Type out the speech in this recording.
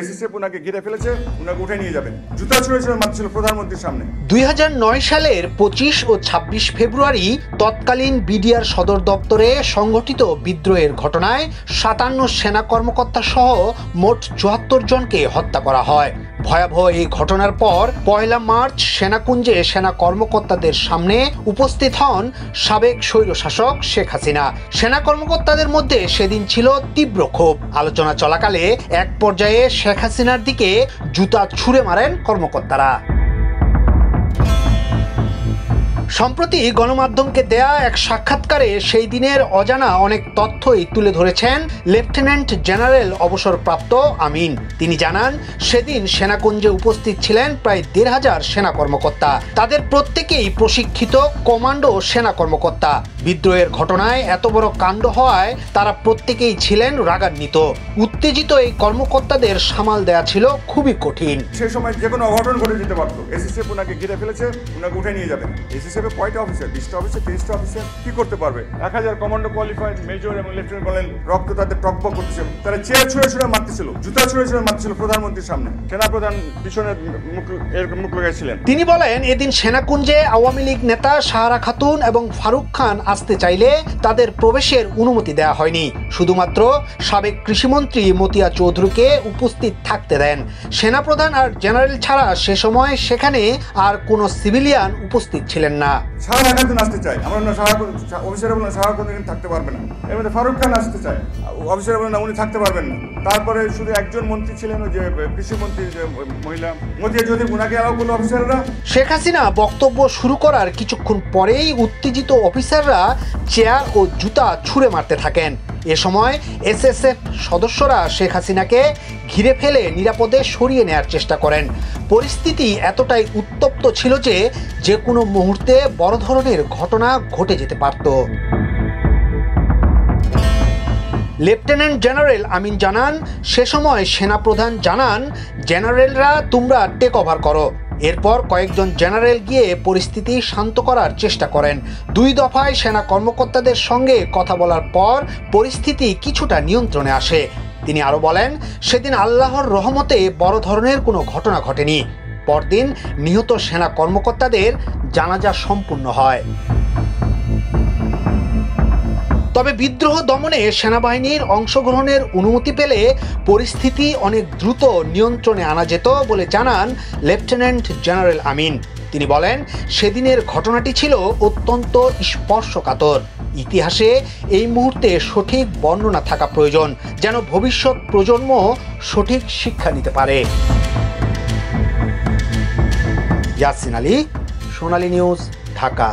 SSF ওনাকে ঘিরে ফেলেছে, ওনাকে উঠে নিয়ে যাবেন। জুতা ছুঁড়ে মারছিল প্রধানমন্ত্রীর সামনে। 2009 সালের 25 ও 26 ফেব্রুয়ারি তৎকালীন বিডিআর সদর দপ্তরে সংঘটিত বিদ্রোহের ঘটনায় 57 সেনা কর্মকর্তা সহ মোট 74 জনকে হত্যা করা হয়। ভয়াবহ এই ঘটনার পর 1 মার্চ সেনাকুঞ্জে সেনা কর্মকর্তাদের সামনে উপস্থিত হন সাবেক স্বৈরশাসক শেখ হাসিনা। সেনা কর্মকর্তাদের মধ্যে সেদিন ছিল তীব্র ক্ষোভ। আলোচনা চলাকালে এক পর্যায়ে শেখ হাসিনার দিকে জুতা ছুঁড়ে মারেন কর্মকর্তারা। সম্প্রতি গণমাধ্যমকে দেয়া এক সাক্ষাৎকারে সেই দিনের অজানা অনেক তথ্যই তুলে ধরেছেন লেফটেন্যান্ট জেনারেল অবসরপ্রাপ্ত আমিন। তিনি জানান, সেদিন সেনাকুঞ্জে উপস্থিত ছিলেন প্রায় 1,500 সেনা কর্মকর্তা। তাদের প্রত্যেকেই প্রশিক্ষিত কমান্ডো সেনা কর্মকর্তা। বিদ্রোহের ঘটনায় এত বড় কাণ্ড হওয়ায় তারা প্রত্যেকেই ছিলেন রাগান্বিত। উত্তেজিত এই কর্মকর্তাদের সামাল দেয়া ছিল খুবই কঠিন। সেই সময় যে কোনো অঘটন ঘটে যেতে পারতো। এসএসএফ ওনাকে ঘিরে ফেলেছে, ওনাকে উঠে নিয়ে যাবেন। এসএসএফ কয়টা অফিসার? 20টা অফিসার, 30টা অফিসার কি করতে পারবে? 1000 কমান্ডো কোয়ালিফাইড মেজর এবং লেফটেন্যান্ট কর্নেল রক্ত তাদের টকবক করতেছে। তারা চেয়ার ছুঁড়ে মারতেছিল, জুতা ছুঁড়ে মারতেছিল প্রধানমন্ত্রীর সামনে। সেনাপ্রধান পিছনে মুখ লাগাইছিলেন। তিনি বলেন, এদিন সেনাকুঞ্জে আওয়ামী লীগ নেতা সাহারা খাতুন এবং ফারুক খান আসতে চাইলে তাদের প্রবেশের অনুমতি দেওয়া হয়নি। শুধুমাত্র সাবেক কৃষিমন্ত্রী মতিয়া চৌধুরীকে উপস্থিত থাকতে দেন। সেনাপ্রধান আর জেনারেল ছাড়া সে সময় সেখানে আর কোনো সিভিলিয়ান উপস্থিত ছিলেন না। সাহারা খাতুন আসতে চায়, আমরা অফিসার বললাম সাহারা খাতুন থাকতে পারবে না। এর মধ্যে ফারুক খান আসতে চায়, অফিসার বললেন না, উনি থাকতে পারবেন না। তারপরে শুধু একজন মন্ত্রী ছিলেন, ওই যে কৃষিমন্ত্রী যে মহিলা মতিয়া চৌধুরী, উনাকে আলাও করলো অফিসাররা। শেখ হাসিনা বক্তব্য শুরু করার কিছুক্ষণ পরেই উত্তেজিত অফিসাররা চেয়ার ও জুতা ছুঁড়ে মারতে থাকেন। এ সময় এসএসএফ সদস্যরা শেখ হাসিনাকে ঘিরে ফেলে নিরাপদে সরিয়ে নেয়ার চেষ্টা করেন। পরিস্থিতি এতটাই উত্তপ্ত ছিল যে যে কোনো মুহূর্তে বড় ধরনের ঘটনা ঘটে যেতে পারত। লেফটেন্যান্ট জেনারেল আমিন জানান, সে সময় সেনাপ্রধান জানান, জেনারেলরা তোমরা টেক ওভার করো। এরপর কয়েকজন জেনারেল গিয়ে পরিস্থিতি শান্ত করার চেষ্টা করেন। 2 দফায় সেনা কর্মকর্তাদের সঙ্গে কথা বলার পর পরিস্থিতি কিছুটা নিয়ন্ত্রণে আসে। তিনি আরও বলেন, সেদিন আল্লাহর রহমতে বড় ধরনের কোনো ঘটনা ঘটেনি। পরদিন নিহত সেনা কর্মকর্তাদের জানাজা সম্পূর্ণ হয়। তবে বিদ্রোহ দমনে সেনাবাহিনীর অংশগ্রহণের অনুমতি পেলে পরিস্থিতি অনেক দ্রুত নিয়ন্ত্রণে আনা যেত বলে জানান লেফটেন্যান্ট জেনারেল আমিন। তিনি বলেন, সেদিনের ঘটনাটি ছিল অত্যন্ত স্পর্শকাতর। ইতিহাসে এই মুহূর্তে সঠিক বর্ণনা থাকা প্রয়োজন, যেন ভবিষ্যৎ প্রজন্ম সঠিক শিক্ষা নিতে পারে। ইয়াসিন আলী, সোনালী নিউজ, ঢাকা।